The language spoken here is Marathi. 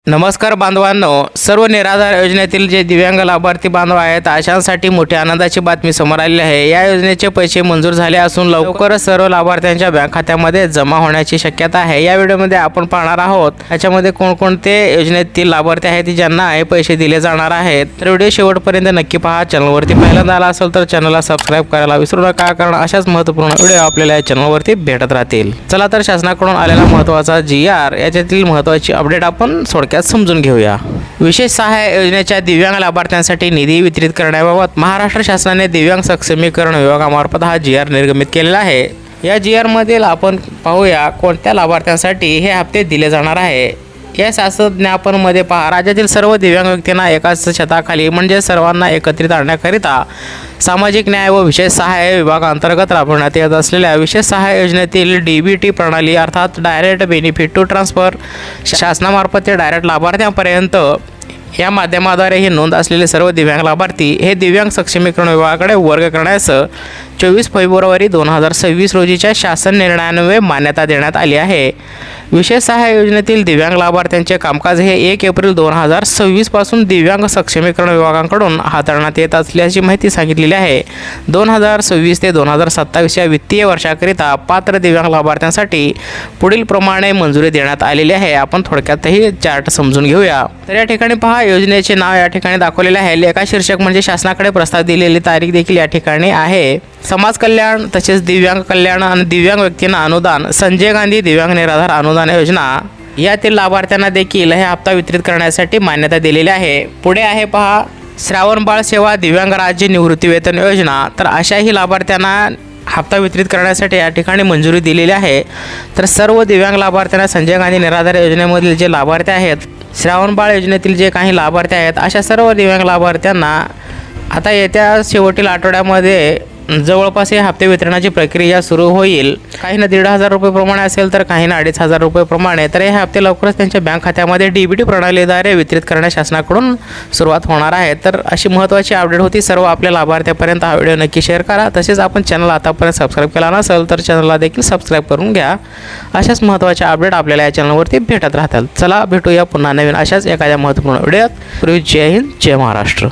नमस्कार बांधवांनो, सर्व निराधार योजनेतील जे दिव्यांग लाभार्थी बांधव आहेत अशांसाठी मोठी आनंदाची बातमी समोर आली आहे। या योजनेचे पैसे मंजूर झाले असून लवकरच सर्व लाभार्थ्यांच्या बँक खात्यामध्ये जमा होण्याची शक्यता आहे। या व्हिडिओमध्ये आपण पाहणार आहोत याच्यामध्ये कोणकोणते योजनेतील लाभार्थी आहेत ज्यांना हे पैसे दिले जाणार आहेत। तर व्हिडिओ शेवटपर्यंत नक्की पहा। चॅनलवरती पहिल्यांदा आला असेल तर चॅनलला सबस्क्राइब करायला विसरू नका, कारण अशाच महत्त्वपूर्ण व्हिडिओ आपल्याला या चॅनलवरती भेटत राहतील। चला तर शासनाकडून आलेला महत्त्वाचा GR याच्यातील महत्त्वाची अपडेट आपण समजून घेऊया। विशेष सहाय्य योजनेच्या दिव्यांग लाभार्थ्यांसाठी निधी वितरित करण्याबाबत महाराष्ट्र शासनाने दिव्यांग सक्षमीकरण विभागामार्फत हा GR निर्गमित केलेला आहे। या GR मधील आपण पाहूया कोणत्या लाभार्थ्यांसाठी हे हप्ते दिले जाणार आहे। या शासनामध्ये पहा, राज्यातील सर्व दिव्यांग व्यक्तींना एकाच छताखाली म्हणजे सर्वांना एकत्रित आणण्याकरिता सामाजिक न्याय व विशेष सहाय्य विभागांतर्गत राबवण्यात येत असलेल्या विशेष सहाय्य योजनेतील DBT प्रणाली अर्थात डायरेक्ट बेनिफिट टू ट्रान्सफर शासनामार्फत ते डायरेक्ट लाभार्थ्यांपर्यंत या माध्यमाद्वारे ही नोंद असलेले सर्व दिव्यांग लाभार्थी हे दिव्यांग सक्षमीकरण विभागाकडे वर्ग करण्यास 24 फेब्रुवारी 2026 रोजीच्या शासन निर्णयान्वये मान्यता देण्यात आली आहे। विशेष सहाय्य योजनेतील दिव्यांग लाभार्थ्यांचे कामकाज हे 1 एप्रिल 2026 पासून दिव्यांग सक्षमीकरण विभागाकडून हाताळण्यात येत असल्याची माहिती सांगितलेली आहे। 2026 ते 2027 या वित्तीय वर्षाकरिता पात्र दिव्यांग लाभार्थ्यांसाठी पुढील प्रमाणे मंजुरी देण्यात आलेली आहे। आपण थोडक्यातही चार्ट समजून घेऊया। तर या ठिकाणी पहा, योजनेचे नाव या ठिकाणी दाखवलेले आहे। लेखा शीर्षक म्हणजे शासनाकडे प्रस्ताव दिलेली तारीख देखील या ठिकाणी आहे। समाज कल्याण तसेच दिव्यांग कल्याण आणि दिव्यांग व्यक्तींना अनुदान, संजय गांधी दिव्यांग निराधार अनुदान योजना यातील लाभार्थ्यांना देखील हे हप्ता वितरित करण्यासाठी मान्यता दिलेली आहे। पुढे आहे पहा, श्रावण बाळ सेवा दिव्यांग राज्य निवृत्ती वेतन योजना। तर अशाही लाभार्थ्यांना हप्ता वितरित करण्यासाठी या ठिकाणी मंजुरी दिलेली आहे। तर सर्व दिव्यांग लाभार्थ्यांना संजय गांधी निराधार योजनेमधील जे लाभार्थी आहेत, श्रावण बाळ योजनेतील जे काही लाभार्थी आहेत, अशा सर्व दिव्यांग लाभार्थ्यांना आता येत्या शेवटील आठवड्यामध्ये जवळपास या हप्ते वितरणाची प्रक्रिया सुरू होईल। काहींना 1,500 रुपये प्रमाणे असेल तर काहींना 2,500 रुपये प्रमाणे। तर हे हप्ते लवकरच त्यांच्या बँक खात्यामध्ये DBT प्रणालीद्वारे वितरित करण्यास शासनाकडून सुरुवात होणार आहे। तर अशी महत्त्वाची अपडेट होती। सर्व आपल्या लाभार्थ्यांपर्यंत हा व्हिडिओ नक्की शेअर करा। तसेच आपण चॅनल आतापर्यंत सबस्क्राइब केला नसेल तर चॅनलला देखील सबस्क्राइब करून घ्या। अशाच महत्त्वाच्या अपडेट आपल्याला या चॅनलवरती भेटत राहतात। चला भेटूया पुन्हा नवीन अशाच एखाद्या महत्त्वपूर्ण व्हिडिओत। जय हिंद, जय महाराष्ट्र।